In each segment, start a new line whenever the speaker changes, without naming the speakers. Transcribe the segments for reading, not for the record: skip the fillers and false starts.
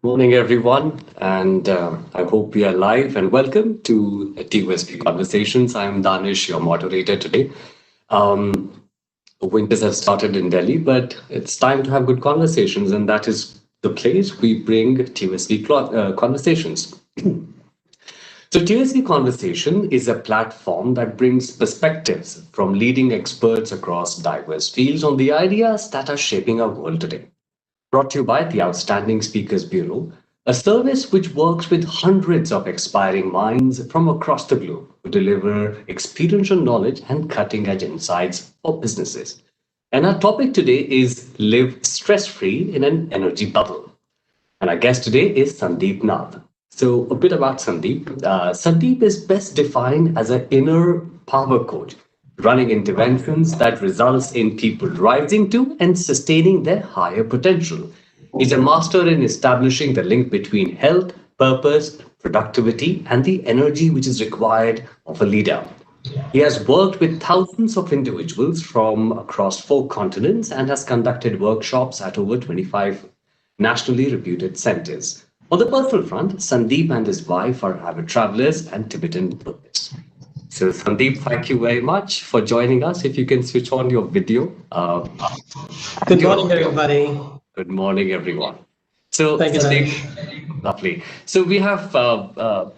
Morning, everyone, and I hope we are live and welcome to TOSB Conversations. I'm Danish, your moderator today. Winters have started in Delhi, but it's time to have good conversations, and that is the place we bring TOSB Conversations. So, TOSB Conversation is a platform that brings perspectives from leading experts across diverse fields on the ideas that are shaping our world today. Brought to you by the Outstanding Speakers Bureau, a service which works with hundreds of aspiring minds from across the globe to deliver experiential knowledge and cutting edge insights for businesses. And our topic today is Live Stress Free in an Energy Bubble. And our guest today is Sandeep Nath. So, a bit about Sandeep. Sandeep is best defined as an inner power coach, running interventions that results in people rising to and sustaining their higher potential. He's a master in establishing the link between health, purpose, productivity, and the energy which is required of a leader. He has worked with thousands of individuals from across four continents and has conducted workshops at over 25 nationally reputed centers. On the personal front, Sandeep and his wife are avid travelers and Tibetan Buddhists. So, Sandeep, thank you very much for joining us. If you can switch on your video.
Good morning, everybody.
Good morning, everyone. So,
Thank you,
Sandeep,
Danish.
lovely. So, we have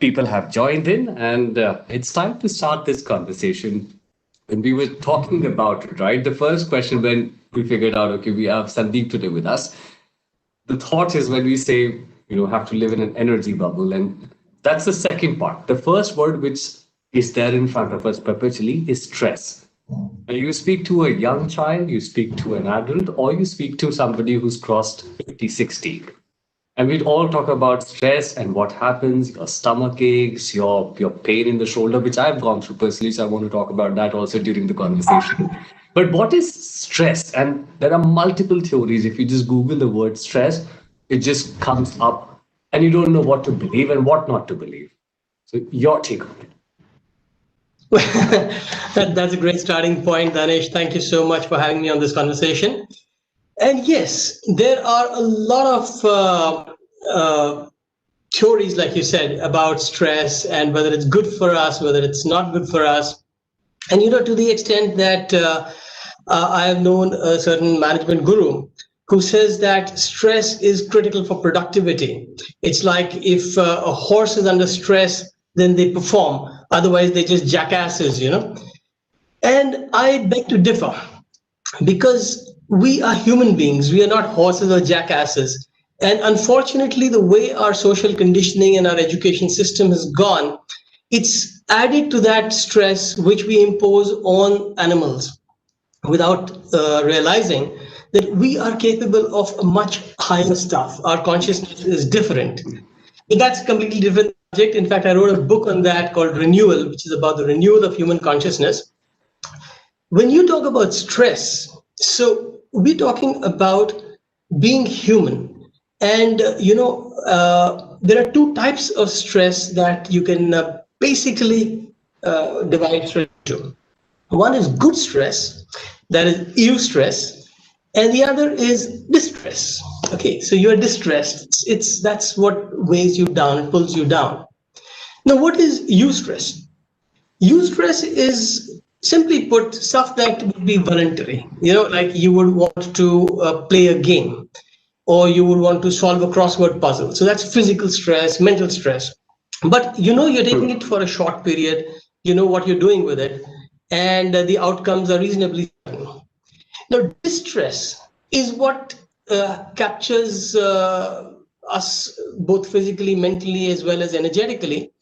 people have joined in, and it's time to start this conversation. When we were talking about it, right? The first question when we figured out, okay, we have Sandeep today with us. The thought is when we say, have to live in an energy bubble, and that's the second part. The first word which is there in front of us perpetually is stress. And you speak to a young child, you speak to an adult, or you speak to somebody who's crossed 50, 60. And we'd all talk about stress and what happens, your stomach aches, your pain in the shoulder, which I've gone through personally. So I want to talk about that also during the conversation. But what is stress? And there are multiple theories. If you just Google the word stress, it just comes up and you don't know what to believe and what not to believe. So your take on it.
That's a great starting point, Danish. Thank you so much for having me on this conversation. And yes, there are a lot of theories, like you said, about stress and whether it's good for us, whether it's not good for us. And, to the extent that I have known a certain management guru who says that stress is critical for productivity. It's like if a horse is under stress, then they perform. Otherwise, they just jackasses, And I beg to differ because we are human beings. We are not horses or jackasses. And unfortunately, the way our social conditioning and our education system has gone, it's added to that stress which we impose on animals without realizing that we are capable of much higher stuff. Our consciousness is different. But that's a completely different subject. In fact, I wrote a book on that called Renewal, which is about the renewal of human consciousness. When you talk about stress, so we're talking about being human. And, there are two types of stress that you can basically divide stress into. One is good stress, that is eustress, and the other is distress. Okay, so you're distressed. That's what weighs you down, it pulls you down. Now, what is eustress? Eustress is simply put stuff that would be voluntary. Like you would want to play a game, or you would want to solve a crossword puzzle. So that's physical stress, mental stress. But you're taking it for a short period. You know what you're doing with it, and the outcomes are reasonably certain. Now, distress is what captures us both physically, mentally, as well as energetically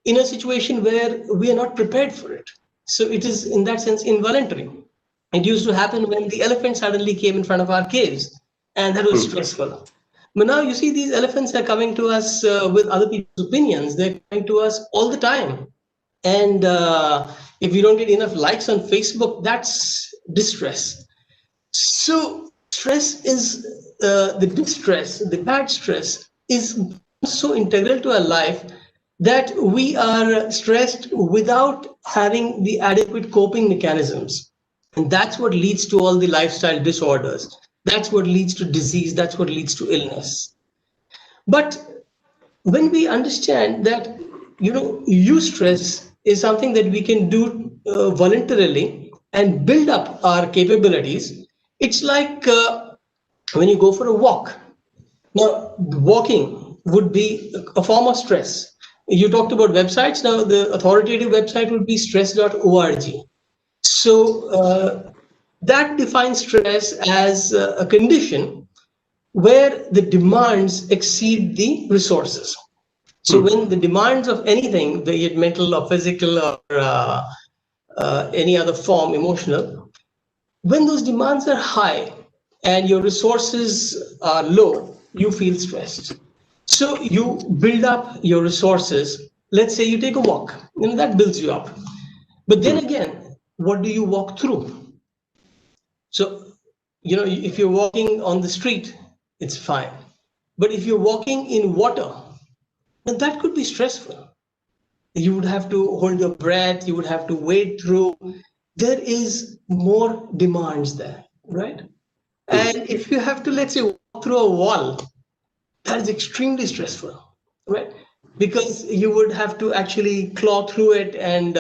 in a situation where we are not prepared for it. So it is, in that sense, involuntary. It used to happen when the elephant suddenly came in front of our caves, and that was stressful. But now you see these elephants are coming to us with other people's opinions. They're coming to us all the time. And if you don't get enough likes on Facebook, that's distress. So stress is the distress, the bad stress is so integral to our life that we are stressed without having the adequate coping mechanisms. And that's what leads to all the lifestyle disorders. That's what leads to disease. That's what leads to illness. But when we understand that, eustress is something that we can do voluntarily and build up our capabilities, it's like when you go for a walk. Now, walking would be a form of stress. You talked about websites. Now, the authoritative website would be stress.org. So that defines stress as a condition where the demands exceed the resources. So when the demands of anything, be it mental or physical or any other form, emotional, when those demands are high and your resources are low, you feel stressed. So you build up your resources. Let's say you take a walk, that builds you up. But then again, what do you walk through? So, if you're walking on the street, it's fine. But if you're walking in water, then that could be stressful. You would have to hold your breath, you would have to wade through. There is more demands there, right? And if you have to, let's say, walk through a wall, that is extremely stressful, right? Because you would have to actually claw through it and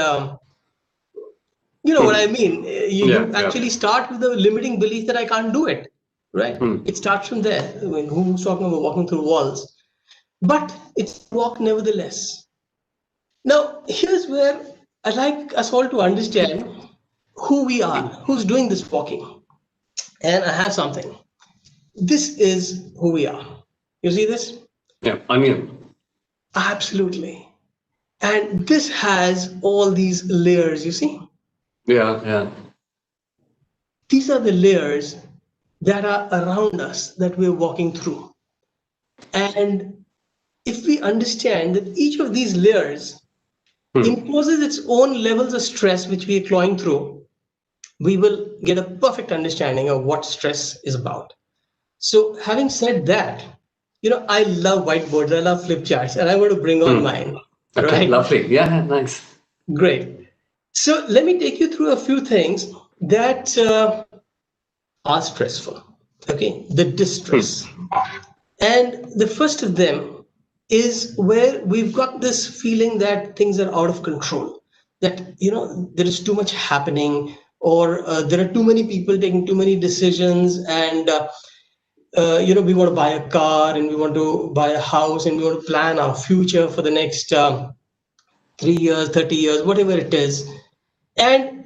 you know what I mean? You actually start with the limiting belief that I can't do it, right? It starts from there. I mean, who's talking about walking through walls? But it's a walk nevertheless. Now, here's where I'd like us all to understand who we are, who's doing this walking. And I have something. This is who we are. You see this?
Yeah, onion.
Absolutely. And this has all these layers, you see?
Yeah.
These are the layers that are around us that we're walking through. And if we understand that each of these layers imposes its own levels of stress which we are clawing through, we will get a perfect understanding of what stress is about. So having said that, I love whiteboards, I love flip charts, and I want to bring on mine.
Okay,
right?
lovely. Yeah, nice.
Great. So let me take you through a few things that are stressful. Okay, the distress. And the first of them is where we've got this feeling that things are out of control, that there is too much happening, or there are too many people taking too many decisions, and we want to buy a car, and we want to buy a house, and we want to plan our future for the next 3 years, 30 years, whatever it is. And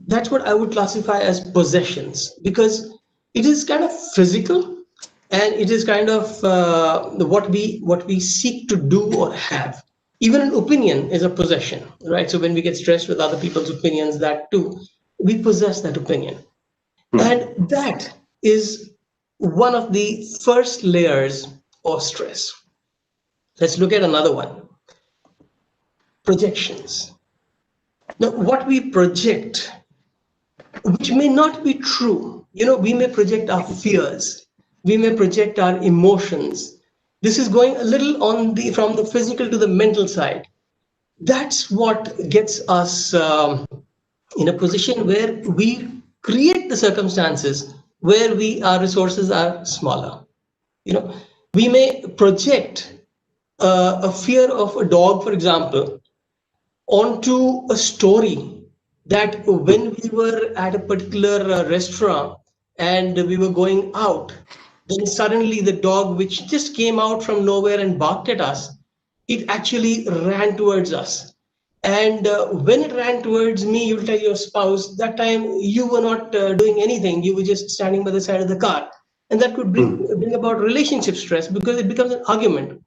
that's what I would classify as possessions, because it is kind of physical, and it is kind of what we seek to do or have. Even an opinion is a possession, right? So when we get stressed with other people's opinions, that too, we possess that opinion. And that is one of the first layers of stress. Let's look at another one. Projections. Now, what we project, which may not be true, we may project our fears, we may project our emotions. This is going a little from the physical to the mental side. That's what gets us in a position where we create the circumstances where our resources are smaller. We may project a fear of a dog, for example, onto a story that when we were at a particular restaurant and we were going out, then suddenly the dog, which just came out from nowhere and barked at us, it actually ran towards us. And when it ran towards me, you'll tell your spouse, that time you were not doing anything. You were just standing by the side of the car. And that could bring about relationship stress, because it becomes an argument,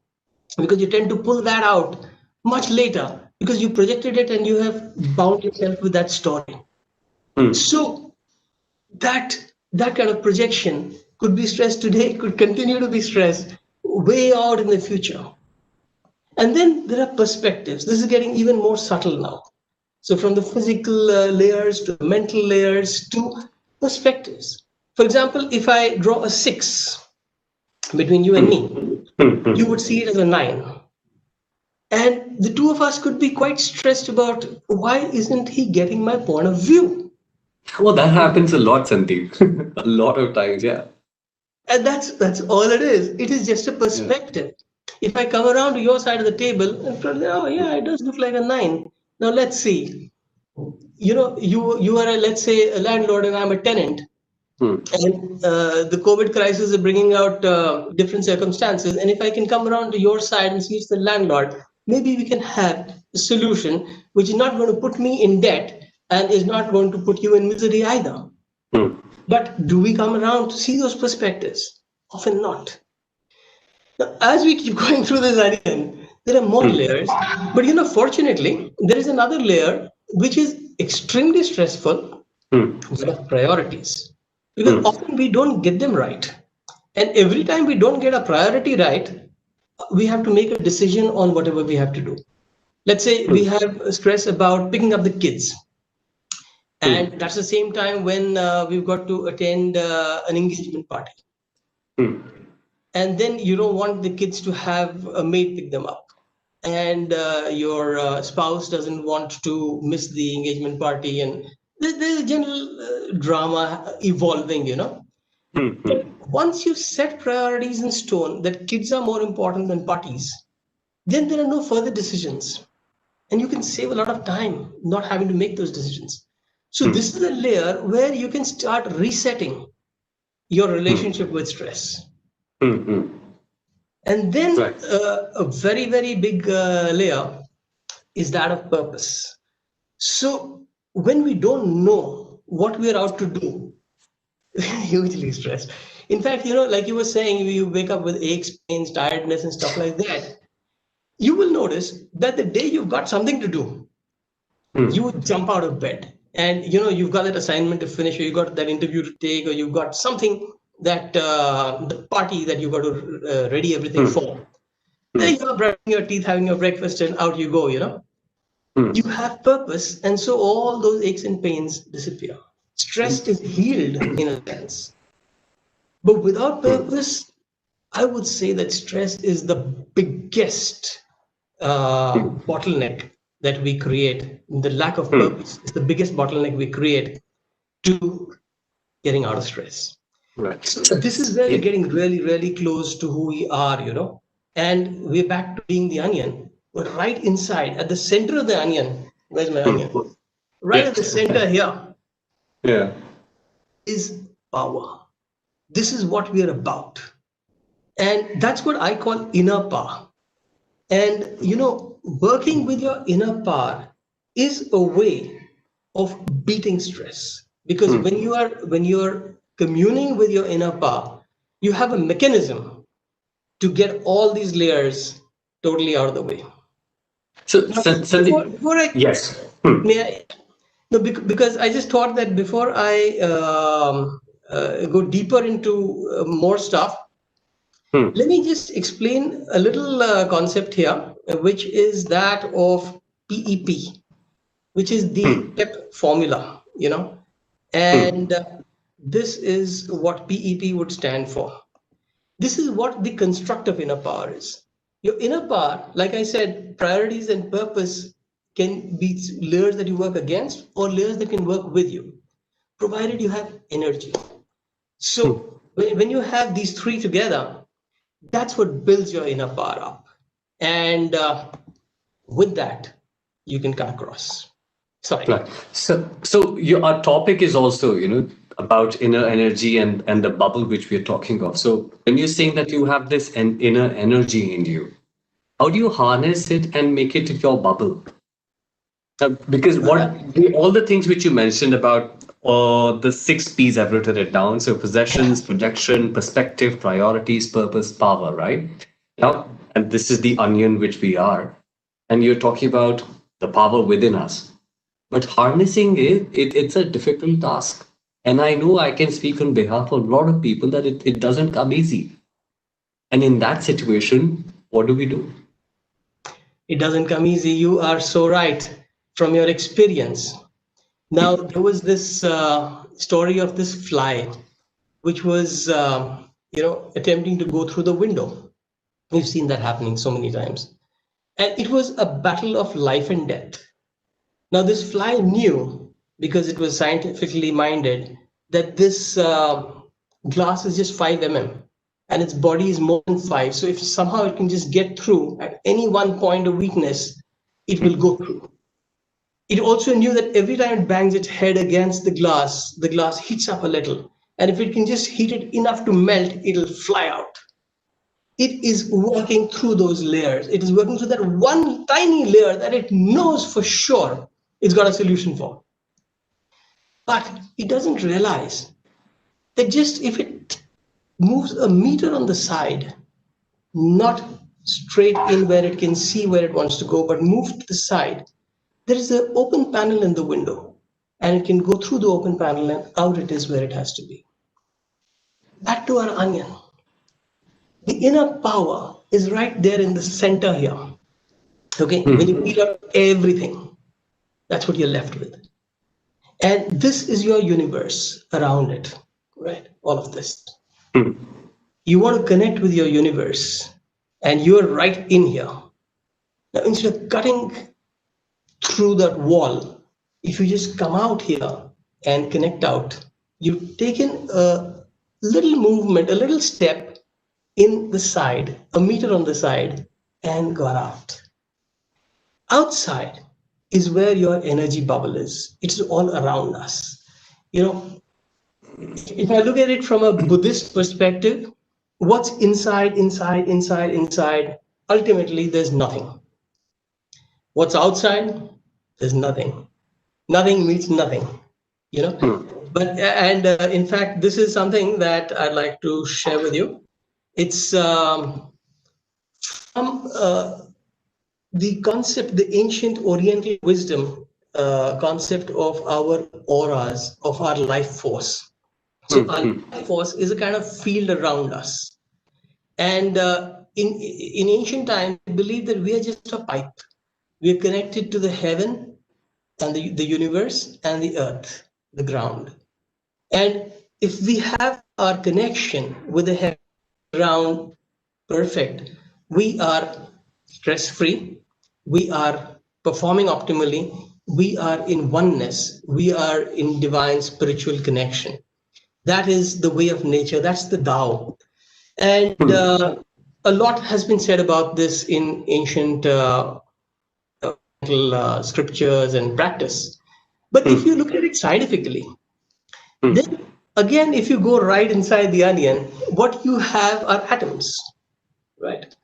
because you tend to pull that out much later because you projected it and you have bound yourself with that story. So that kind of projection could be stress today, could continue to be stress way out in the future. And then there are perspectives. This is getting even more subtle now. So from the physical layers to the mental layers to perspectives. For example, if I draw a 6 between you and me, you would see it as a 9. And the two of us could be quite stressed about, why isn't he getting my point of view?
Well, that happens a lot, Sandeep. A lot of times, yeah.
And that's all it is. It is just a perspective. If I come around to your side of the table and probably, oh yeah, it does look like a 9. Now let's see. You are let's say a landlord and I'm a tenant. And the COVID crisis is bringing out different circumstances. And if I can come around to your side and see it's the landlord, maybe we can have a solution which is not going to put me in debt and is not going to put you in misery either. But do we come around to see those perspectives? Often not. Now, as we keep going through this onion, there are more layers. But fortunately, there is another layer which is extremely stressful, set of priorities. Because often we don't get them right. And every time we don't get a priority right, we have to make a decision on whatever we have to do. Let's say we have stress about picking up the kids. And that's the same time when we've got to attend an engagement party. And then you don't want the kids to have a maid pick them up. And your spouse doesn't want to miss the engagement party. And there's a general drama evolving, But once you set priorities in stone that kids are more important than parties, then there are no further decisions. And you can save a lot of time not having to make those decisions. So this is a layer where you can start resetting your relationship with stress. And then a very, very big layer is that of purpose. So when we don't know what we are out to do, hugely stressed. In fact, like you were saying, you wake up with aches, pains, tiredness, and stuff like that. You will notice that the day you've got something to do, you would jump out of bed. And you've got that assignment to finish, or you've got that interview to take, or you've got something that the party that you've got to ready everything for. Then you're brushing your teeth, having your breakfast, and out you go. You have purpose, and so all those aches and pains disappear. Stress is healed in a sense. But without purpose, I would say that stress is the biggest bottleneck that we create. The lack of purpose is the biggest bottleneck we create to getting out of stress.
Right.
So this is where we're getting really, really close to who we are, and we're back to being the onion. But right inside, at the center of the onion, where's my onion? Right at the center here is power. This is what we are about. And that's what I call inner power. And, working with your inner power is a way of beating stress. Because when you're communing with your inner power, you have a mechanism to get all these layers totally out of the way.
So,
before I,
yes.
No, because I just thought that before I go deeper into more stuff, let me just explain a little concept here, which is that of PEP, which is the PEP formula, and this is what PEP would stand for. This is what the construct of inner power is. Your inner power, like I said, priorities and purpose can be layers that you work against or layers that can work with you, provided you have energy. So when you have these three together, that's what builds your inner power up. And with that, you can come across. Sorry.
Right. So our topic is also, about inner energy and the bubble which we are talking of. So when you're saying that you have this inner energy in you, how do you harness it and make it your bubble? Because all the things which you mentioned about the 6 P's, I've written it down. So possessions, projection, perspective, priorities, purpose, power, right? Now, and this is the onion which we are. And you're talking about the power within us. But harnessing it's a difficult task. And I know I can speak on behalf of a lot of people that it doesn't come easy. And in that situation, what do we do?
It doesn't come easy. You are so right from your experience. Now, there was this story of this fly, which was, attempting to go through the window. We've seen that happening so many times. And it was a battle of life and death. Now, this fly knew, because it was scientifically minded, that this glass is just 5 mm and its body is more than 5. So if somehow it can just get through at any one point of weakness, it will go through. It also knew that every time it bangs its head against the glass heats up a little. And if it can just heat it enough to melt, it'll fly out. It is working through those layers. It is working through that one tiny layer that it knows for sure it's got a solution for. But it doesn't realize that just if it moves a meter on the side, not straight in where it can see where it wants to go, but move to the side, there is an open panel in the window, and it can go through the open panel and out it is where it has to be. Back to our onion. The inner power is right there in the center here. Okay, when you peel out everything, that's what you're left with. And this is your universe around it, right? All of this. You want to connect with your universe, and you're right in here. Now, instead of cutting through that wall, if you just come out here and connect out, you've taken a little movement, a little step in the side, a meter on the side, and got out. Outside is where your energy bubble is. It's all around us. You know, if I look at it from a Buddhist perspective, what's inside, ultimately there's nothing. What's outside, there's nothing. Nothing means nothing, you know. But in fact, this is something that I'd like to share with you. It's from the concept, the ancient Oriental wisdom concept of our auras, of our life force. So our life force is a kind of field around us. And in ancient times, we believed that we are just a pipe. We are connected to the heaven and the universe and the earth, the ground. And if we have our connection with the heaven, ground perfect, we are stress-free, we are performing optimally, we are in oneness, we are in divine spiritual connection. That is the way of nature, that's the Tao. And a lot has been said about this in ancient scriptures and practice. But if you look at it scientifically, then again, if you go right inside the onion, what you have are atoms, right?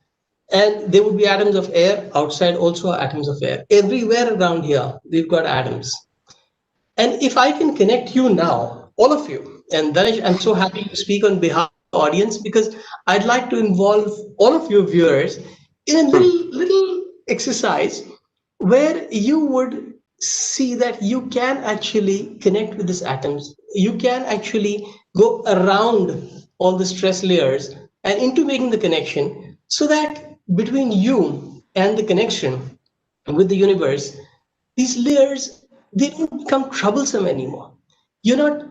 And there would be atoms of air, outside also are atoms of air. Everywhere around here, we've got atoms. And if I can connect you now, all of you, and Danish, I'm so happy to speak on behalf of the audience because I'd like to involve all of your viewers in a little exercise where you would see that you can actually connect with these atoms. You can actually go around all the stress layers and into making the connection so that between you and the connection with the universe, these layers, they don't become troublesome anymore. You're not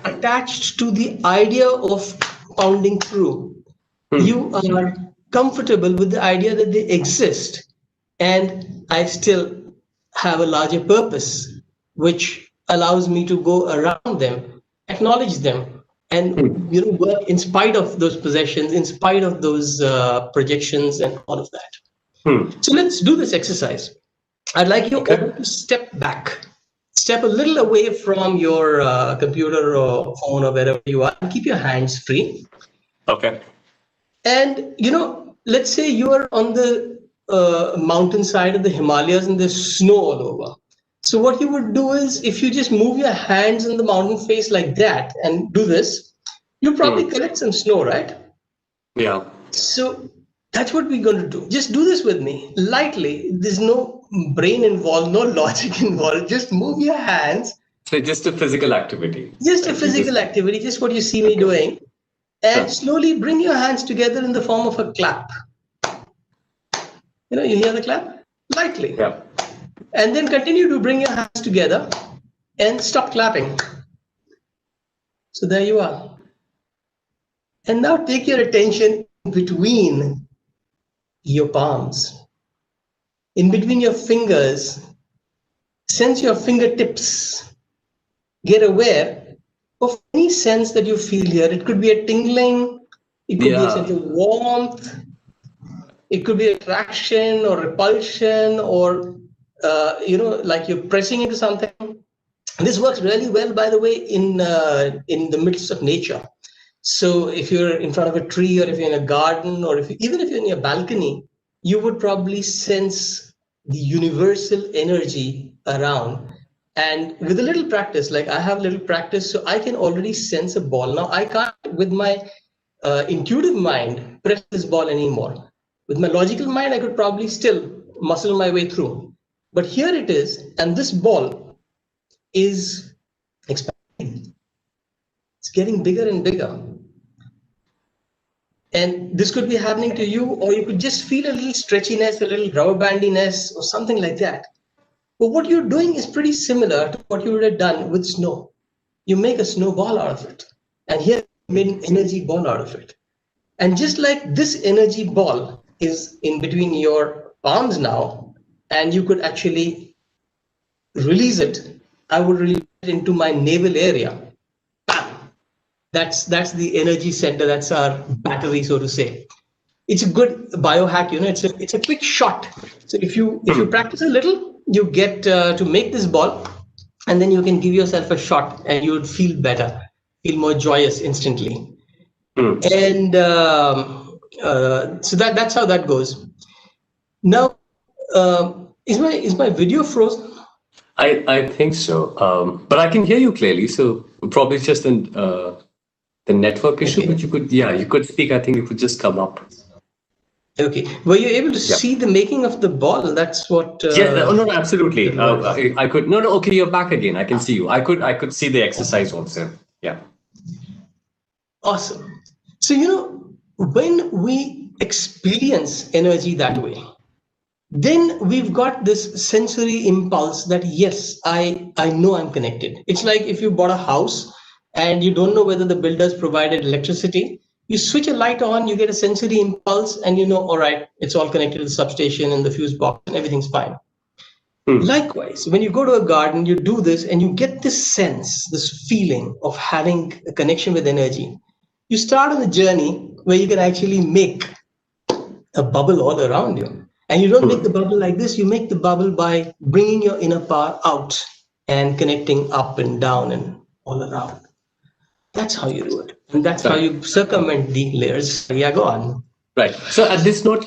attached to the idea of pounding through. You are comfortable with the idea that they exist and I still have a larger purpose, which allows me to go around them, acknowledge them, and work in spite of those possessions, in spite of those projections and all of that. So let's do this exercise. I'd like you all to step back, step a little away from your computer or phone or wherever you are, and keep your hands free.
Okay.
And let's say you are on the mountainside of the Himalayas and there's snow all over. So what you would do is, if you just move your hands in the mountain face like that and do this, you probably collect some snow, right?
Yeah.
So that's what we're going to do. Just do this with me lightly. There's no brain involved, no logic involved. Just move your hands.
So just a physical activity.
Just a physical activity, just what you see me doing. And slowly bring your hands together in the form of a clap. You hear the clap? Lightly.
Yeah.
And then continue to bring your hands together and stop clapping. So there you are. And now take your attention between your palms. In between your fingers, sense your fingertips. Get aware of any sense that you feel here. It could be a tingling, it could be a sense
Yeah.
of warmth, it could be attraction or repulsion, or like you're pressing into something. This works really well, by the way, in the midst of nature. So if you're in front of a tree, or if you're in a garden, or even if you're in your balcony, you would probably sense the universal energy around. And with a little practice, like I have a little practice, so I can already sense a ball. Now I can't, with my intuitive mind, press this ball anymore. With my logical mind, I could probably still muscle my way through. But here it is, and this ball is expanding. It's getting bigger and bigger. And this could be happening to you, or you could just feel a little stretchiness, a little rubber bandiness, or something like that. But what you're doing is pretty similar to what you would have done with snow. You make a snowball out of it. And here you made an energy ball out of it. And just like this energy ball is in between your palms now, and you could actually release it, I would release it into my navel area. Bam! That's the energy center. That's our battery, so to say. It's a good biohack. It's a quick shot. So if you practice a little, you get to make this ball, and then you can give yourself a shot, and you would feel better, feel more joyous instantly. And so that's how that goes. Now, is my video frozen?
I think so. But I can hear you clearly. So probably it's just the network issue.
Okay.
But you could speak. I think you could just come up.
Okay. Were you able to
Yeah.
see the making of the ball? That's what.
Yeah. No, absolutely. I could. No. Okay, you're back again. I can see you. I could see the exercise also. Yeah.
Awesome. So, when we experience energy that way, then we've got this sensory impulse that, yes, I know I'm connected. It's like if you bought a house and you don't know whether the builders provided electricity, you switch a light on, you get a sensory impulse, and all right, it's all connected to the substation and the fuse box and everything's fine. Likewise, when you go to a garden, you do this and you get this sense, this feeling of having a connection with energy. You start on a journey where you can actually make a bubble all around you. And you don't make the bubble like this, you make the bubble by bringing your inner power out and connecting up and down and all around. That's how you do it. And that's how you circumvent the layers. Yeah, go on.
Right. So at this note,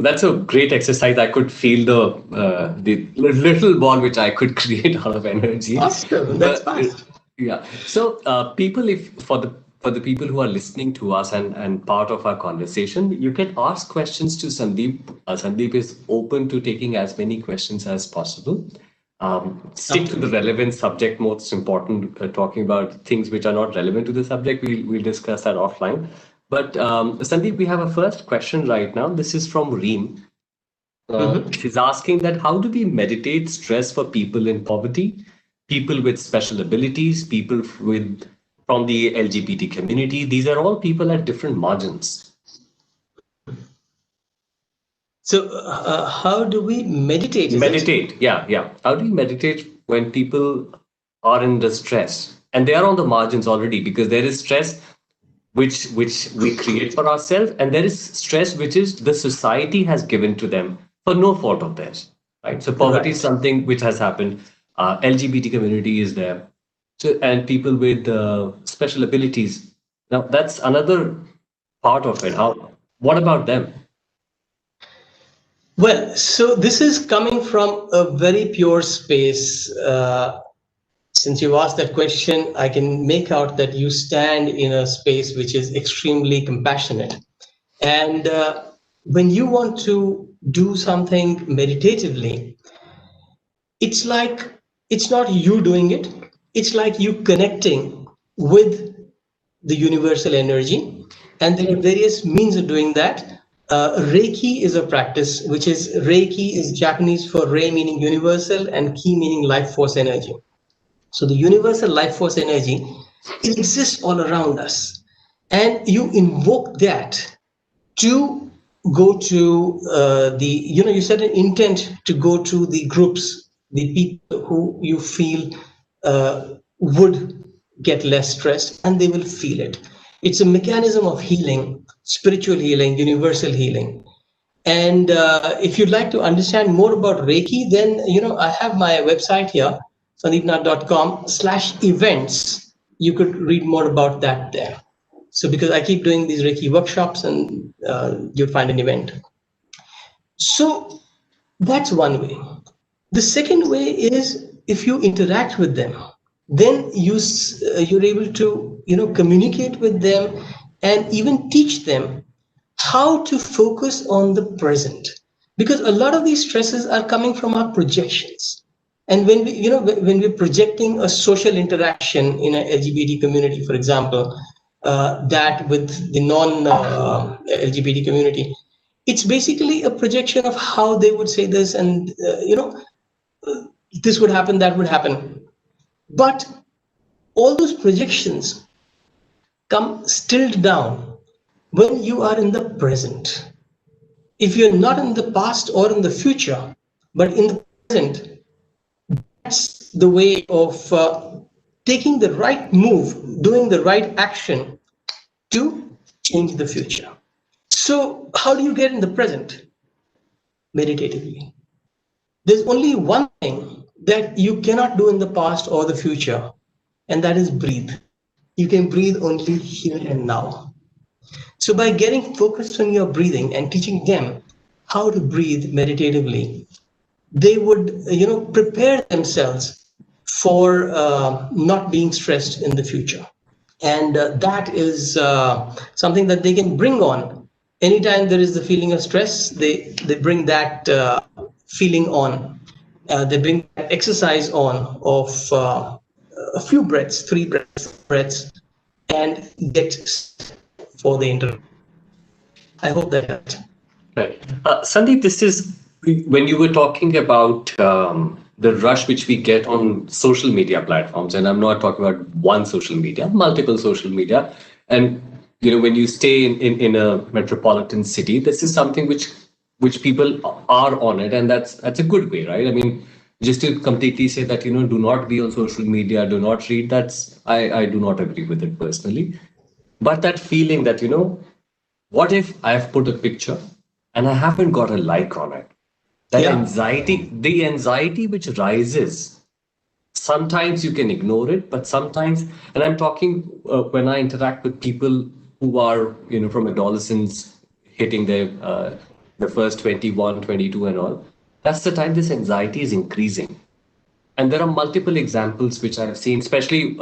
that's a great exercise. I could feel the little ball which I could create out of energy.
Awesome. That's
But,
fast.
yeah. So people, if for the people who are listening to us and part of our conversation, you can ask questions to Sandeep. Sandeep is open to taking as many questions as possible. Stick to the relevant subject, most important. Talking about things which are not relevant to the subject, we'll discuss that offline. But Sandeep, we have a first question right now. This is from Reem. She's asking that how do we meditate stress for people in poverty, people with special abilities, people with from the LGBT community? These are all people at different margins.
So, how do we meditate?
Meditate, yeah. How do you meditate when people are in distress and they are on the margins already, because there is stress which we create for ourselves, and there is stress which is the society has given to them for no fault of theirs, right? So poverty is something which has happened. LGBT community is there, so and people with special abilities. Now that's another part of it. How? What about them?
Well, so this is coming from a very pure space. Since you've asked that question, I can make out that you stand in a space which is extremely compassionate. And when you want to do something meditatively, it's like it's not you doing it, it's like you connecting with the universal energy. And there are various means of doing that. Reiki is a practice, which is Reiki is Japanese for Rei meaning universal and Ki meaning life force energy. So the universal life force energy, it exists all around us. And you invoke that to go to you set an intent to go to the groups, the people who you feel would get less stressed, and they will feel it. It's a mechanism of healing, spiritual healing, universal healing. And if you'd like to understand more about Reiki, then I have my website here, sandeepnath.com/events. You could read more about that there. So because I keep doing these Reiki workshops, and you'll find an event. So that's one way. The second way is, if you interact with them, then you're able to communicate with them and even teach them how to focus on the present, because a lot of these stresses are coming from our projections. And when when we're projecting a social interaction in an LGBT community, for example, that with the non LGBT community, it's basically a projection of how they would say this, and this would happen, that would happen. But all those projections come stilled down when you are in the present. If you're not in the past or in the future, but in the present, that's the way of taking the right move, doing the right action to change the future. So how do you get in the present? Meditatively. There's only one thing that you cannot do in the past or the future, and that is breathe. You can breathe only here and now. So by getting focused on your breathing and teaching them how to breathe meditatively, they would prepare themselves for not being stressed in the future. And that is something that they can bring on. Anytime there is the feeling of stress, they bring that feeling on. They bring that exercise on of a few breaths, 3 breaths, and get for the interval. I hope that helped.
Right. Sandeep, this is when you were talking about the rush which we get on social media platforms, and I'm not talking about one social media, multiple social media. And when you stay in a metropolitan city, this is something which people are on it, and that's a good way, right? I mean, just to completely say that do not be on social media, do not read. That's I do not agree with it personally. But that feeling that what if I've put a picture and I haven't got a like on it? That
Yeah.
anxiety, the anxiety which rises, sometimes you can ignore it, but sometimes, and I'm talking when I interact with people who are, from adolescents hitting the first 21, 22 and all, that's the time this anxiety is increasing. And there are multiple examples which I've seen, especially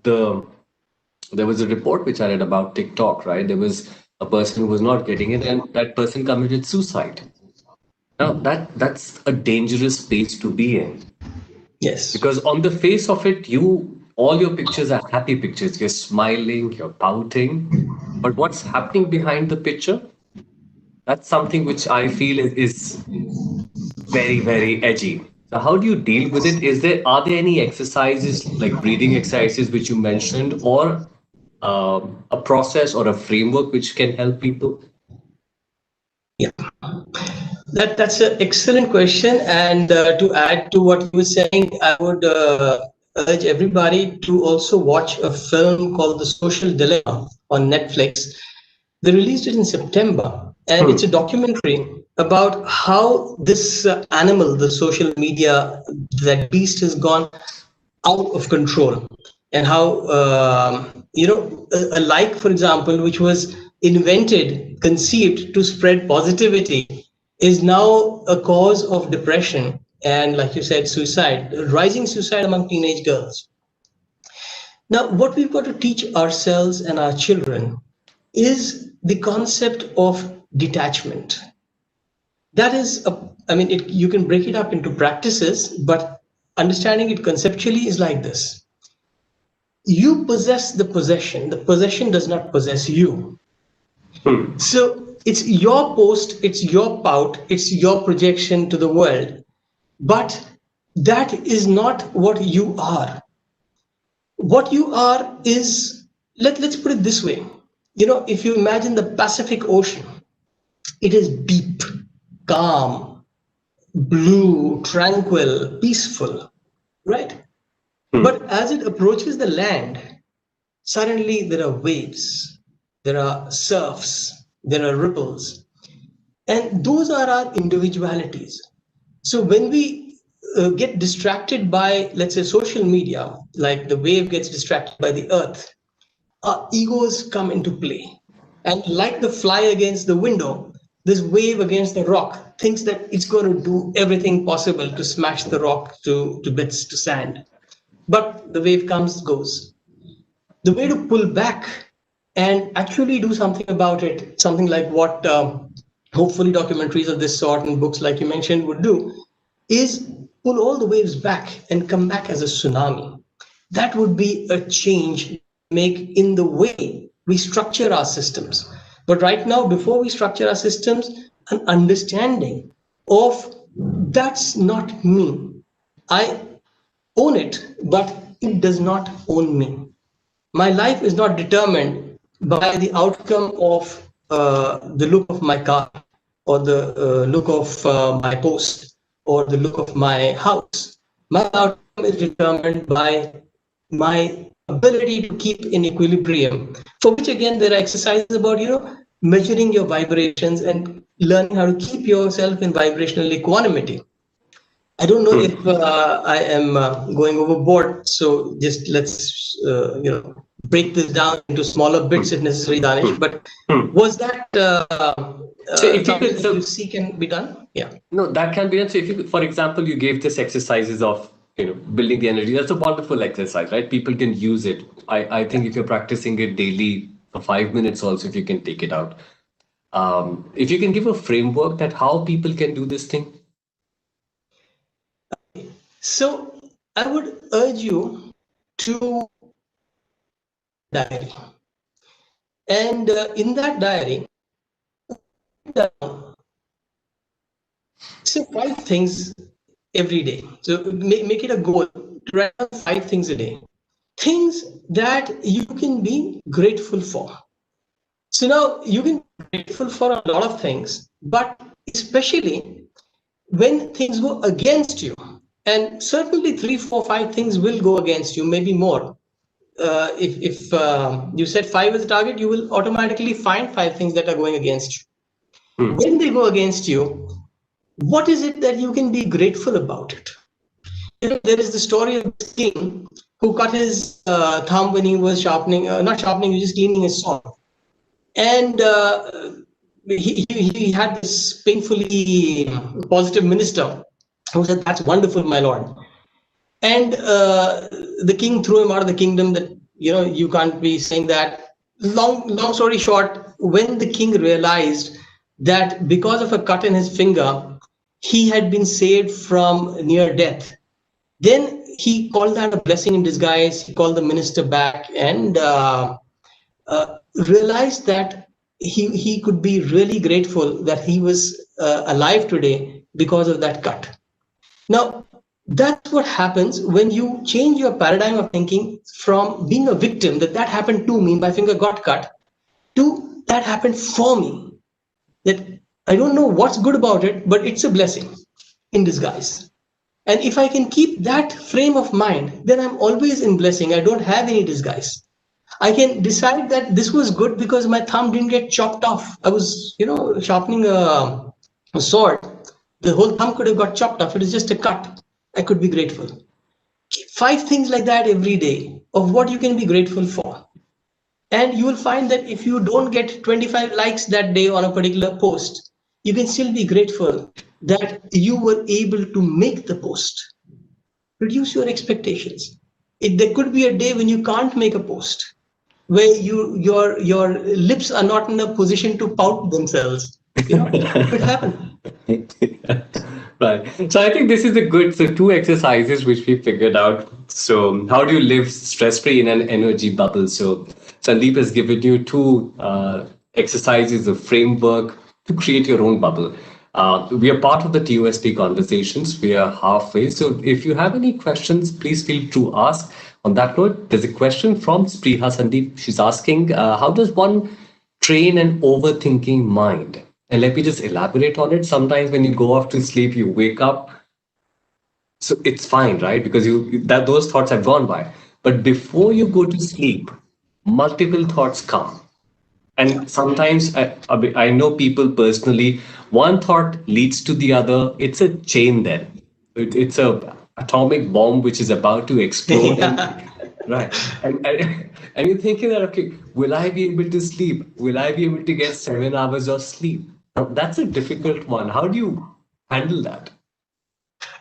there was a report which I read about TikTok, right? There was a person who was not getting it, and that person committed suicide. Now that's a dangerous place to be in,
Yes.
because on the face of it, all your pictures are happy pictures. You're smiling, you're pouting, but what's happening behind the picture? That's something which I feel is very, very edgy. So how do you deal with it? Are there any exercises like breathing exercises which you mentioned, or a process or a framework which can help people?
Yeah. That's an excellent question. And to add to what you were saying, I would urge everybody to also watch a film called The Social Dilemma on Netflix. They released it in September, and it's a documentary about how this animal, the social media, that beast, has gone out of control, and how a like, for example, which was invented, conceived to spread positivity, is now a cause of depression and, like you said, suicide, rising suicide among teenage girls. Now, what we've got to teach ourselves and our children is the concept of detachment. That is, you can break it up into practices, but understanding it conceptually is like this. You possess the possession does not possess you. So it's your post, it's your pout, it's your projection to the world, but that is not what you are. What you are is, let's put it this way. If you imagine the Pacific Ocean, it is deep, calm, blue, tranquil, peaceful, right? But as it approaches the land, suddenly there are waves, there are surfs, there are ripples, and those are our individualities. So when we get distracted by, let's say, social media, like the wave gets distracted by the earth, our egos come into play. And like the fly against the window, this wave against the rock thinks that it's going to do everything possible to smash the rock to bits, to sand. But the wave comes, goes. The way to pull back and actually do something about it, something like what hopefully documentaries of this sort and books like you mentioned would do, is pull all the waves back and come back as a tsunami. That would be a change make in the way we structure our systems. But right now, before we structure our systems, an understanding of that's not me. I own it, but it does not own me. My life is not determined by the outcome of the look of my car or the look of my post or the look of my house. My outcome is determined by my ability to keep in equilibrium, for which again there are exercises about, measuring your vibrations and learning how to keep yourself in vibrational equanimity. I don't know if I am going overboard, so just let's break this down into smaller bits if necessary, Danish. But was that
So if you
something
could,
that you see can be done? Yeah.
no, that can be done. So if you could, for example, you gave this exercises of building the energy. That's a wonderful exercise, right? People can use it. I think if you're practicing it daily for 5 minutes, also if you can take it out. If you can give a framework that how people can do this thing.
So I would urge you to diary, and in that diary, say 5 things every day. So make it a goal to write down 5 things a day. Things that you can be grateful for. So now you can be grateful for a lot of things, but especially when things go against you. And certainly 3, 4, 5 things will go against you, maybe more. If you set 5 as a target, you will automatically find 5 things that are going against you. When they go against you, what is it that you can be grateful about it? There is the story of this king who cut his thumb when he was sharpening, not sharpening, he was just cleaning his sword. And he had this painfully positive minister who said, "That's wonderful, my lord." And the king threw him out of the kingdom, that, you can't be saying that. Long story short, when the king realized that because of a cut in his finger, he had been saved from near death, then he called that a blessing in disguise. He called the minister back and realized that he could be really grateful that he was alive today because of that cut. Now, that's what happens when you change your paradigm of thinking from being a victim, that happened to me, my finger got cut, to that happened for me. That I don't know what's good about it, but it's a blessing in disguise. And if I can keep that frame of mind, then I'm always in blessing. I don't have any disguise. I can decide that this was good because my thumb didn't get chopped off. I was, sharpening a sword. The whole thumb could have got chopped off. It is just a cut. I could be grateful. 5 things like that every day of what you can be grateful for. And you will find that if you don't get 25 likes that day on a particular post, you can still be grateful that you were able to make the post. Reduce your expectations. There could be a day when you can't make a post, where your lips are not in a position to pout themselves. It could happen.
Right. So I think this is a good, so two exercises which we figured out. So how do you live stress-free in an energy bubble? So Sandeep has given you two exercises, a framework to create your own bubble. We are part of the TOSB conversations. We are halfway. So if you have any questions, please feel to ask. On that note, there's a question from Spriha Sandeep. She's asking, how does one train an overthinking mind? And let me just elaborate on it. Sometimes when you go off to sleep, you wake up So it's fine, right? Because that those thoughts have gone by. But before you go to sleep, multiple thoughts come. And sometimes I know people personally, one thought leads to the other. It's a chain then. It's a atomic bomb which is about to explode. And
Yeah.
right. And you're thinking that, okay, will I be able to sleep? Will I be able to get 7 hours of sleep? Now, that's a difficult one. How do you handle that?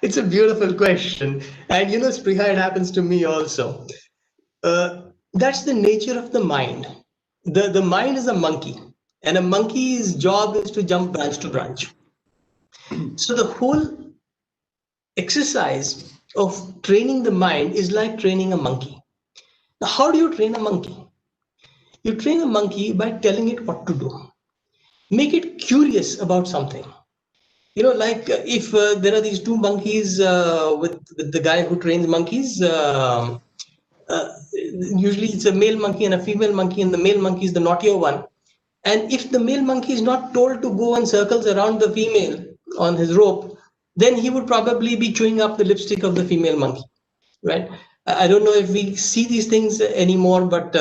It's a beautiful question. And Spriha, it happens to me also. That's the nature of the mind. The mind is a monkey, and a monkey's job is to jump branch to branch. So the whole exercise of training the mind is like training a monkey. Now, how do you train a monkey? You train a monkey by telling it what to do. Make it curious about something. Like if there are these two monkeys with the guy who trains monkeys, uh, usually it's a male monkey and a female monkey, and the male monkey is the naughtier one. And if the male monkey is not told to go in circles around the female on his rope, then he would probably be chewing up the lipstick of the female monkey, right? I don't know if we see these things anymore, but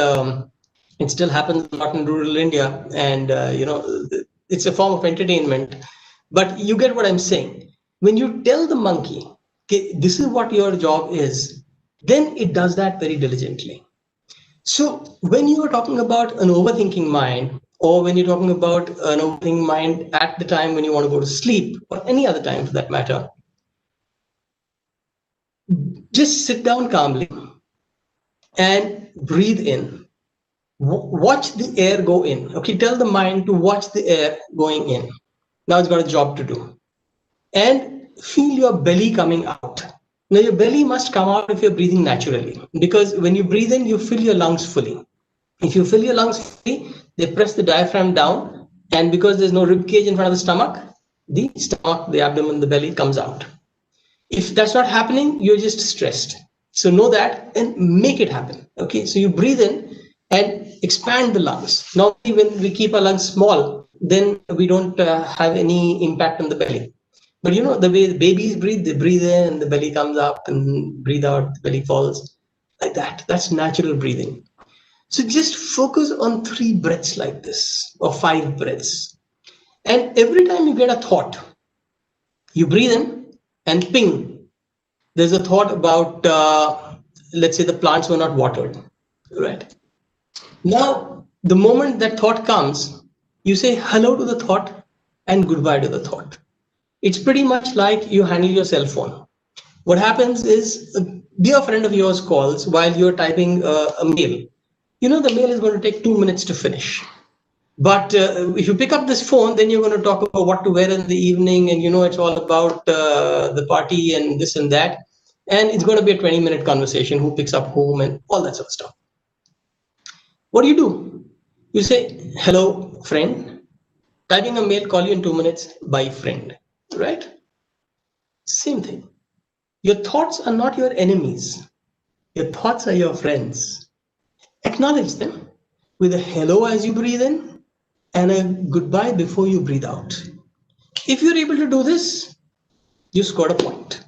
it still happens a lot in rural India, and it's a form of entertainment. But you get what I'm saying. When you tell the monkey, okay, this is what your job is, then it does that very diligently. So when you are talking about an overthinking mind, or when you're talking about an overthinking mind at the time when you want to go to sleep, or any other time for that matter, just sit down calmly and breathe in. Watch the air go in. Okay, tell the mind to watch the air going in. Now it's got a job to do. And feel your belly coming out. Now your belly must come out if you're breathing naturally, because when you breathe in, you fill your lungs fully. If you fill your lungs fully, they press the diaphragm down, and because there's no rib cage in front of the stomach, the abdomen, the belly comes out. If that's not happening, you're just stressed. So know that and make it happen. Okay, so you breathe in and expand the lungs. Normally, when we keep our lungs small, then we don't have any impact on the belly. But the way the babies breathe, they breathe in and the belly comes up, and breathe out, the belly falls, like that. That's natural breathing. So just focus on 3 breaths like this, or 5 breaths. And every time you get a thought, you breathe in and ping. There's a thought about, let's say the plants were not watered, right? Now, the moment that thought comes, you say hello to the thought and goodbye to the thought. It's pretty much like you handle your cell phone. What happens is a dear friend of yours calls while you're typing a mail. The mail is going to take 2 minutes to finish. But if you pick up this phone, then you're going to talk about what to wear in the evening, and it's all about the party and this and that. And it's going to be a 20-minute conversation, who picks up whom and all that sort of stuff. What do? You say, hello, friend. Typing a mail, call you in 2 minutes, bye, friend. Right? Same thing. Your thoughts are not your enemies. Your thoughts are your friends. Acknowledge them with a hello as you breathe in and a goodbye before you breathe out. If you're able to do this, you scored a point.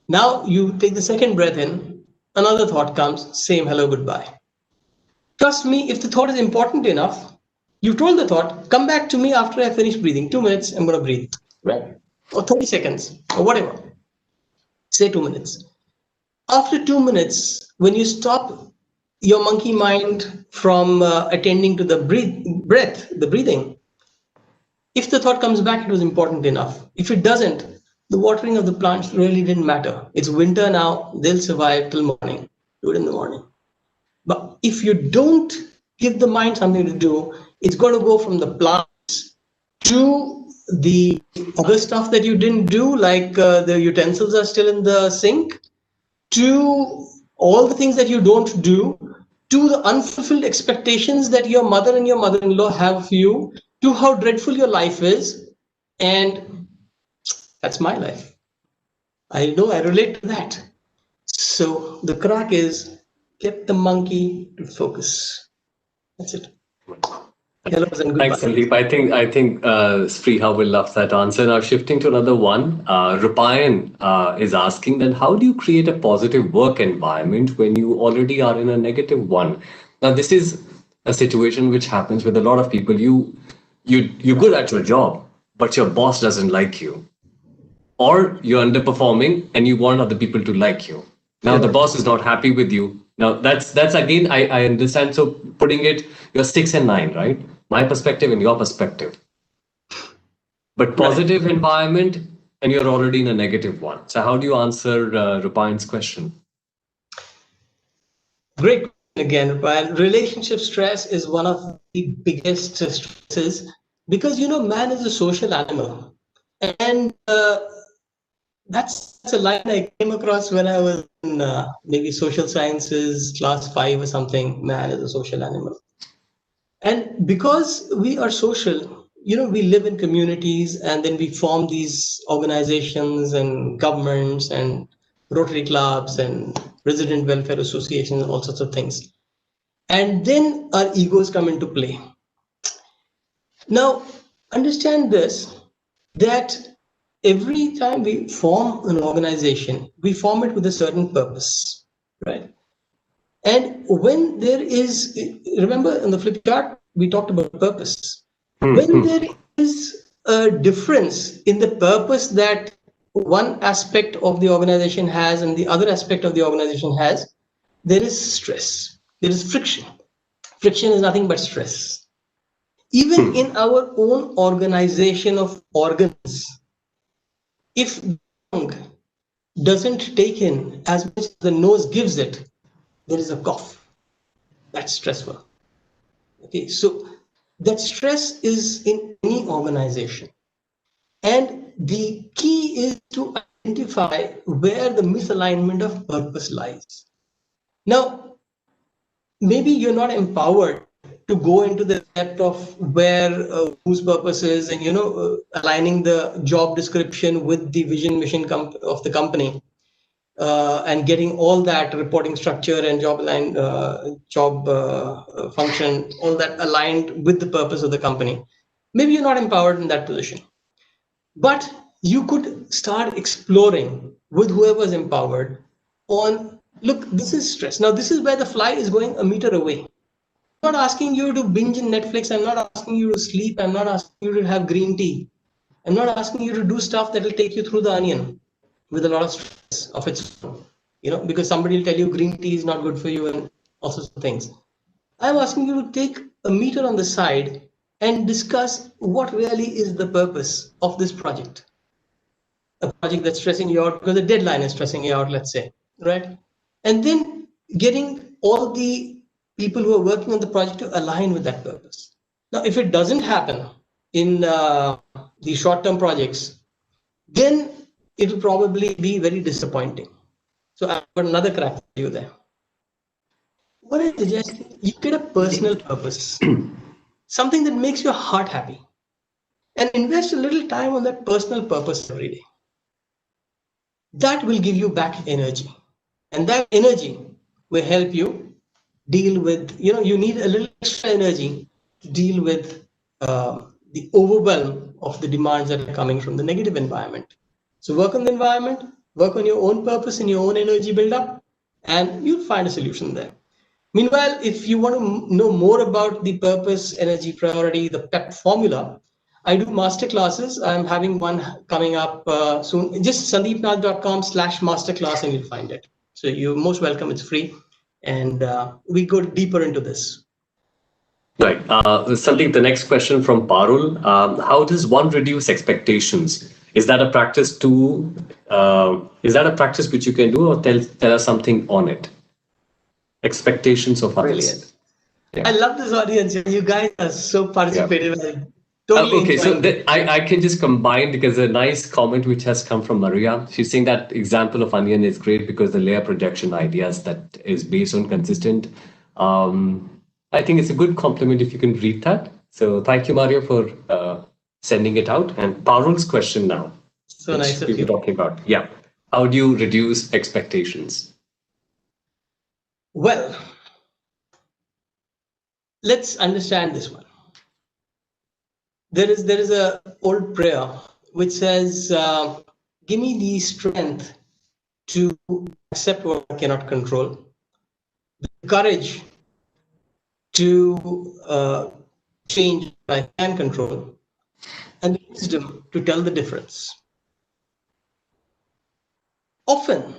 Now you take the second breath in, another thought comes, same hello, goodbye. Trust me, if the thought is important enough, you've told the thought, come back to me after I finish breathing. 2 minutes, I'm going to breathe, right? Or 30 seconds, or whatever. Say 2 minutes. After 2 minutes, when you stop your monkey mind from attending to the breathing, if the thought comes back, it was important enough. If it doesn't, the watering of the plants really didn't matter. It's winter now, they'll survive till morning. Do it in the morning. But if you don't give the mind something to do, it's going to go from the plants to the other stuff that you didn't do, like the utensils are still in the sink, to all the things that you don't do, to the unfulfilled expectations that your mother and your mother-in-law have for you, to how dreadful your life is. And that's my life. I know, I relate to that. So the crack is, get the monkey to focus. That's it. Hello and
Thanks,
goodbye.
Sandeep. I think Sriha will love that answer. Now, shifting to another one, Rupayan is asking that how do you create a positive work environment when you already are in a negative one? Now, this is a situation which happens with a lot of people. You're good at your job, but your boss doesn't like you, or you're underperforming and you want other people to like you. Now the
Correct.
boss is not happy with you. Now that's again, I understand. So putting it, you're 6 and 9, right? My perspective and your perspective. But
Right.
positive environment and you're already in a negative one. So how do you answer Rupayan's question?
Great question again, Ryan. Relationship stress is one of the biggest stresses because man is a social animal, and that's a line I came across when I was in maybe social sciences class 5 or something. Man is a social animal, and because we are social, we live in communities, and then we form these organizations and governments and Rotary clubs and resident welfare associations, all sorts of things. And then our egos come into play. Now, understand this, that every time we form an organization, we form it with a certain purpose, right? And when there is, remember in the flip chart, we talked about purpose. When there is a difference in the purpose that one aspect of the organization has and the other aspect of the organization has, there is stress, there is friction. Friction is nothing but stress. Even in our own organization of organs, if the lung doesn't take in as much as the nose gives it, there is a cough. That's stressful. Okay, so that stress is in any organization. And the key is to identify where the misalignment of purpose lies. Now, maybe you're not empowered to go into the depth of where whose purpose is, and aligning the job description with the vision mission of the company, and getting all that reporting structure and job function, all that aligned with the purpose of the company. Maybe you're not empowered in that position, but you could start exploring with whoever's empowered on, look, this is stress. Now, this is where the fly is going a meter away. I'm not asking you to binge in Netflix. I'm not asking you to sleep. I'm not asking you to have green tea. I'm not asking you to do stuff that will take you through the onion with a lot of stress of its own, because somebody will tell you green tea is not good for you and all sorts of things. I'm asking you to take a meter on the side and discuss what really is the purpose of this project. A project that's stressing you out because the deadline is stressing you out, let's say, right? And then getting all the people who are working on the project to align with that purpose. Now, if it doesn't happen in the short-term projects, then it will probably be very disappointing. So I've got another crack for you there. What I suggest, you get a personal purpose, something that makes your heart happy, and invest a little time on that personal purpose every day. That will give you back energy, and that energy will help you deal with, you need a little extra energy to deal with the overwhelm of the demands that are coming from the negative environment. So work on the environment, work on your own purpose and your own energy build-up, and you'll find a solution there. Meanwhile, if you want to know more about the purpose, energy, priority, the PEP formula, I do master classes. I'm having one coming up soon. Just sandeepnath.com/masterclass and you'll find it. So you're most welcome. It's free. And we go deeper into this.
Right. Sandeep, the next question from Parul. How does one reduce expectations? Is that a practice too? Is that a practice which you can do, or tell us something on it? Expectations of others.
Brilliant. Yeah. I love this audience. You guys are so participative. Yeah.
Totally okay, so I can just combine, because a nice comment which has come from Maria. She's saying that example of onion is great because the layer projection ideas that is based on consistent. I think it's a good compliment if you can read that. So thank you, Maria, for sending it out. And Parul's question now,
so nice
we were talking about. Yeah, how do you reduce expectations?
Well, let's understand this one. there is a old prayer which says, give me the strength to accept what I cannot control, the courage to change what I can control, and the wisdom to tell the difference. Often,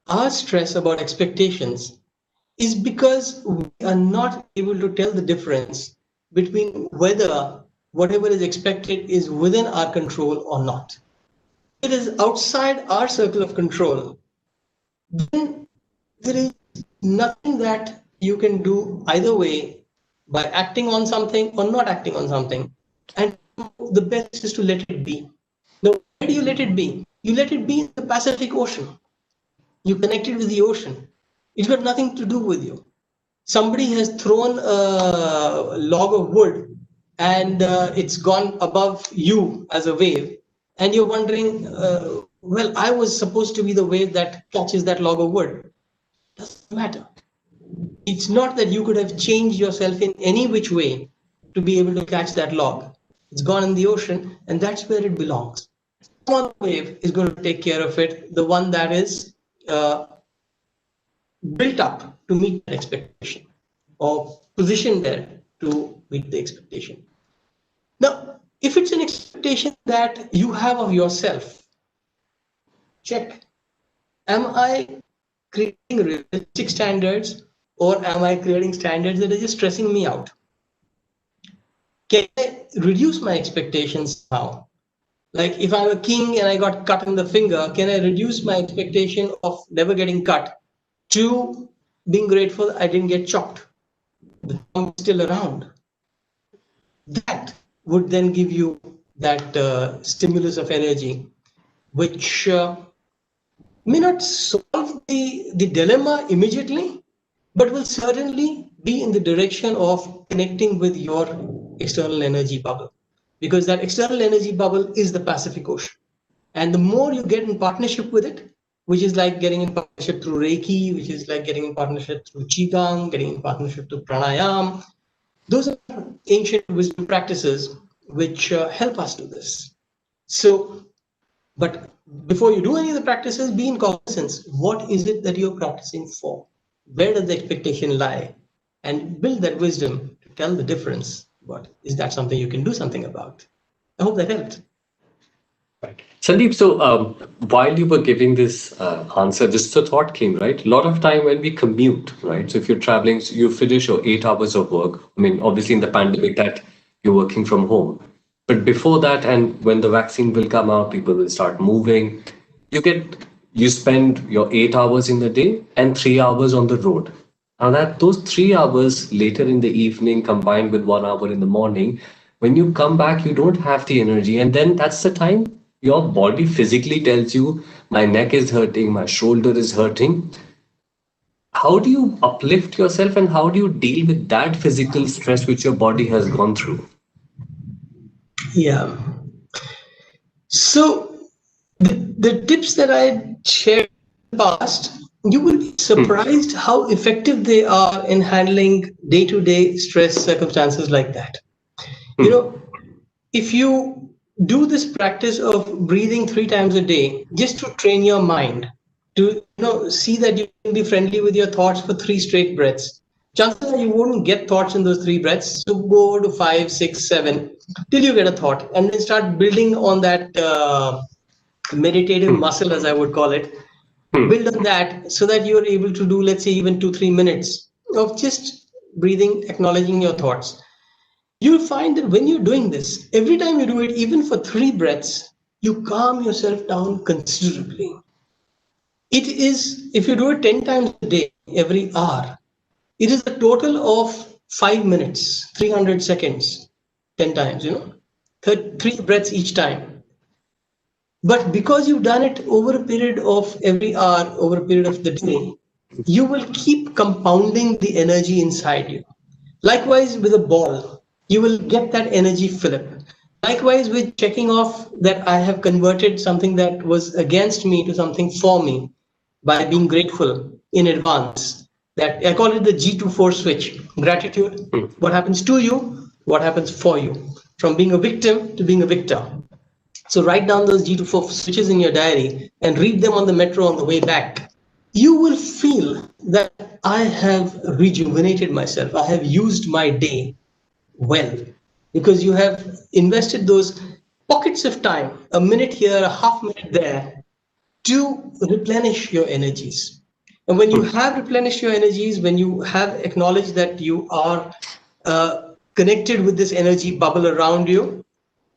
our stress about expectations is because we are not able to tell the difference between whether whatever is expected is within our control or not. If it is outside our circle of control, then there is nothing that you can do either way by acting on something or not acting on something. And the best is to let it be. Now, where do you let it be? You let it be in the Pacific Ocean. You connected with the ocean. It's got nothing to do with you. Somebody has thrown a log of wood and it's gone above you as a wave, and you're wondering, well, I was supposed to be the wave that catches that log of wood. Doesn't matter. It's not that you could have changed yourself in any which way to be able to catch that log. It's gone in the ocean, and that's where it belongs. Some other wave is going to take care of it, the one that is uh, built up to meet that expectation or positioned there to meet the expectation. Now, if it's an expectation that you have of yourself, check, am I creating realistic standards, or am I creating standards that are just stressing me out? Can I reduce my expectations now? Like if I'm a king and I got cut in the finger, can I reduce my expectation of never getting cut to being grateful I didn't get chopped? The thumb is still around. That would then give you that stimulus of energy, which may not solve the dilemma immediately, but will certainly be in the direction of connecting with your external energy bubble, because that external energy bubble is the Pacific Ocean. And the more you get in partnership with it, which is like getting in partnership through Reiki, which is like getting in partnership through Qigong, getting in partnership through Pranayam, those are ancient wisdom practices which help us do this. So, but before you do any of the practices, be in cognizance. What is it that you're practicing for? Where does the expectation lie? And build that wisdom to tell the difference. What is that something you can do something about? I hope that helped.
Right. Sandeep, so while you were giving this answer, this thought came, right? A lot of time when we commute, right? So if you're traveling, so you finish your 8 hours of work. I mean, obviously in the pandemic that you're working from home. But before that, and when the vaccine will come out, people will start moving. You spend your 8 hours in the day and 3 hours on the road. Now that those 3 hours later in the evening combined with 1 hour in the morning, when you come back, you don't have the energy. And then that's the time your body physically tells you, my neck is hurting, my shoulder is hurting. How do you uplift yourself and how do you deal with that physical stress which your body has gone through?
Yeah. So the tips that I shared in the past, you will be surprised how effective they are in handling day-to-day stress circumstances like that. You know, if you do this practice of breathing 3 times a day, just to train your mind to see that you can be friendly with your thoughts for 3 straight breaths, chances are you won't get thoughts in those 3 breaths. So go to 5, 6, 7 till you get a thought, and then start building on that meditative muscle, as I would call it. Build on that so that you're able to do, let's say, even 2-3 minutes of just breathing, acknowledging your thoughts. You'll find that when you're doing this, every time you do it, even for 3 breaths, you calm yourself down considerably. It is, if you do it 10 times a day, every hour, it is a total of 5 minutes, 300 seconds, 10 times, 3 breaths each time. But because you've done it over a period of every hour, over a period of the day, you will keep compounding the energy inside you. Likewise, with a ball, you will get that energy fillip. Likewise, with checking off that I have converted something that was against me to something for me by being grateful in advance. That I call it the G24 switch. Gratitude, what happens to you, what happens for you. from being a victim to being a victor. So write down those G to 4 switches in your diary and read them on the metro on the way back. You will feel that I have rejuvenated myself. I have used my day well, because you have invested those pockets of time, a minute here, a half minute there, to replenish your energies. And when you have replenished your energies, when you have acknowledged that you are connected with this energy bubble around you,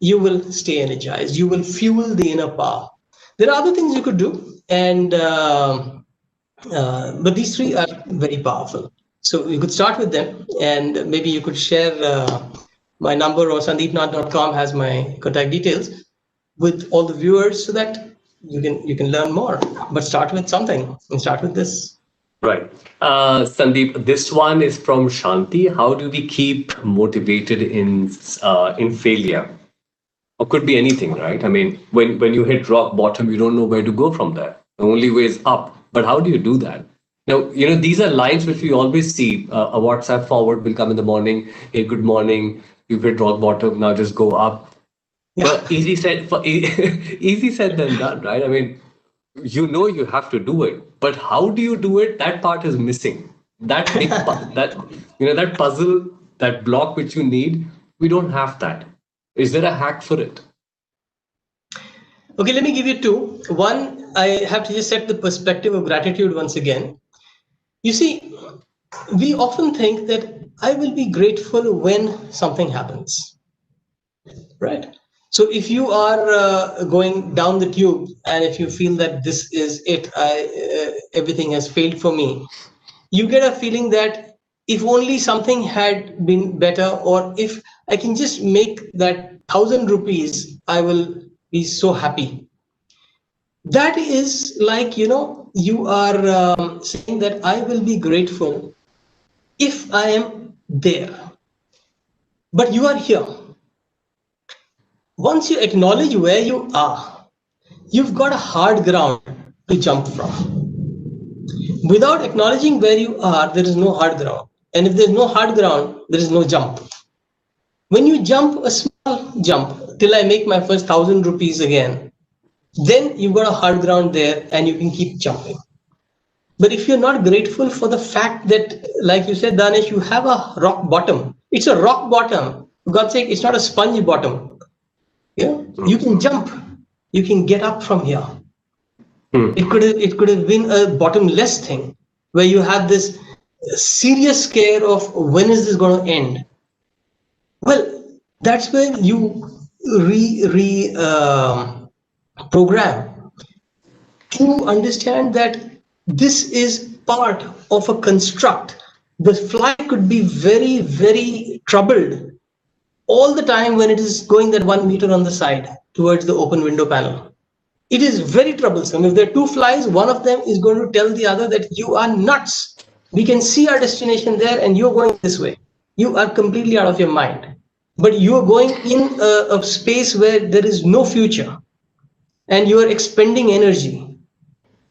you will stay energized. You will fuel the inner power. There are other things you could do, and but these three are very powerful. So you could start with them, and maybe you could share my number, or sandeepnath.com has my contact details with all the viewers, so that you can learn more. But start with something, and start with this.
Right. Sandeep, this one is from Shanti. How do we keep motivated in failure? Or could be anything, right? I mean, when you hit rock bottom, you don't know where to go from there. The only way is up. But how do you do that? Now, these are lines which we always see. A WhatsApp forward will come in the morning. Hey, good morning. You've hit rock bottom. Now just go up.
Yeah.
But easy said, easy said than done, right? I mean, you have to do it, but how do you do it? That part is missing. That big that puzzle, that block which you need, we don't have that. Is there a hack for it?
Okay, let me give you two. One, I have to just set the perspective of gratitude once again. You see, we often think that I will be grateful when something happens, right? So if you are going down the tube, and if you feel that this is it, everything has failed for me, you get a feeling that if only something had been better, or if I can just make that 1,000 rupees, I will be so happy. That is like, you are saying that I will be grateful if I am there, but you are here. Once you acknowledge where you are, you've got a hard ground to jump from. Without acknowledging where you are, there is no hard ground. And if there's no hard ground, there is no jump. When you jump a small jump till I make my first 1,000 rupees again, then you've got a hard ground there and you can keep jumping. But if you're not grateful for the fact that, like you said, Danish, you have a rock bottom. It's a rock bottom. For God's sake, it's not a sponge bottom. Yeah, you can jump. You can get up from here. It could have been a bottomless thing, where you have this serious scare of when is this going to end. Well, that's when you program to understand that this is part of a construct. The fly could be very, very troubled all the time when it is going that 1 meter on the side towards the open window panel. It is very troublesome. If there are two flies, one of them is going to tell the other that you are nuts. We can see our destination there and you're going this way. You are completely out of your mind. But you're going in a space where there is no future and you are expending energy.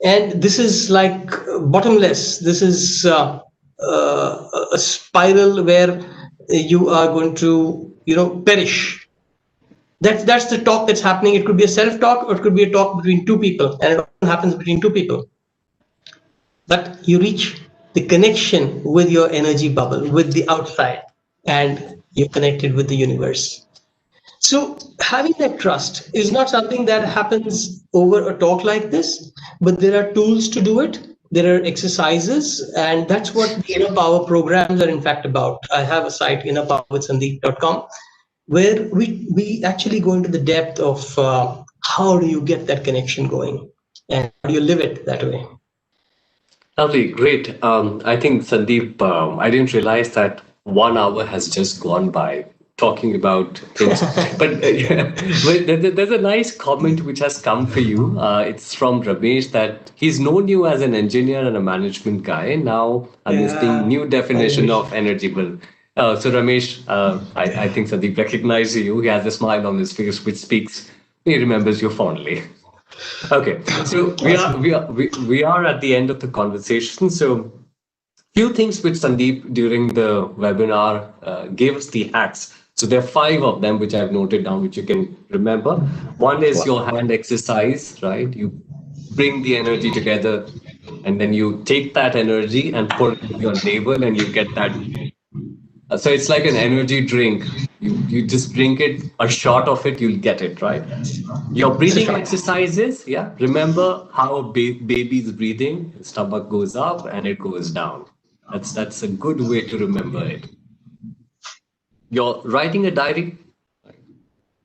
And this is like bottomless. This is a spiral where you are going to, perish. That's the talk that's happening. It could be a self-talk, or it could be a talk between two people, and it often happens between two people. But you reach the connection with your energy bubble, with the outside, and you're connected with the universe. So having that trust is not something that happens over a talk like this, but there are tools to do it. There are exercises, and that's what the Inner Power programs are in fact about. I have a site, innerpowerwithsandeep.com, where we actually go into the depth of how do you get that connection going and how do you live it that way.
Lovely, great. I think, Sandeep, I didn't realize that 1 hour has just gone by talking about things. But there's a nice comment which has come for you. It's from Ramesh, that he's known you as an engineer and a management guy. Now I'm listening new definition of energy bill. So Ramesh, I think Sandeep recognizes you. He has a smile on his face which speaks. He remembers you fondly. Okay, so we are at the end of the conversation. So few things which Sandeep during the webinar gave us the hacks So there are 5 of them which I've noted down, which you can remember. One is your hand exercise, right? You bring the energy together, and then you take that energy and put it in your navel, and you get that. So it's like an energy drink. You just drink it, a shot of it, you'll get it, right? Your
It's a
breathing
shot.
exercises, yeah. Remember how a baby's breathing, stomach goes up and it goes down. That's a good way to remember it. You're writing a diary,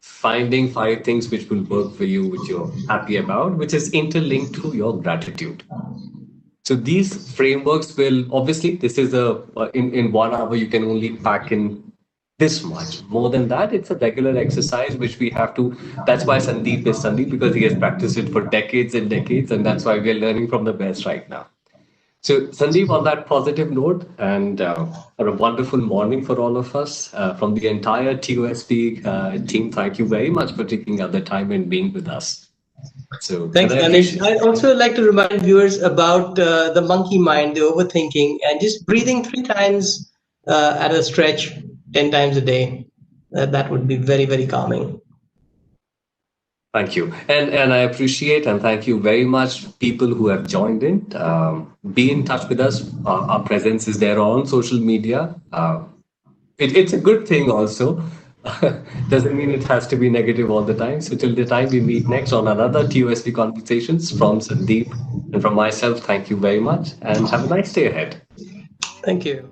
finding 5 things which will work for you, which you're happy about, which is interlinked to your gratitude. So these frameworks will obviously, this is in 1 hour you can only pack in this much. More than that, it's a regular exercise which we have to. That's why Sandeep is Sandeep, because he has practiced it for decades and decades, and that's why we are learning from the best right now. So, Sandeep, on that positive note, and a wonderful morning for all of us from the entire TOSB team. Thank you very much for taking out the time and being with us. So, and
Thanks,
I
Danish.
appreciate.
I'd also like to remind viewers about the monkey mind, the overthinking, and just breathing 3 times at a stretch, 10 times a day. That would be very, very calming.
Thank you. And I appreciate and thank you very much, people who have joined in. Be in touch with us. Our presence is there on social media. It's a good thing also. Doesn't mean it has to be negative all the time. So till the time we meet next on another TOSB Conversations, from Sandeep and from myself, thank you very much and have a nice day ahead.
Thank you.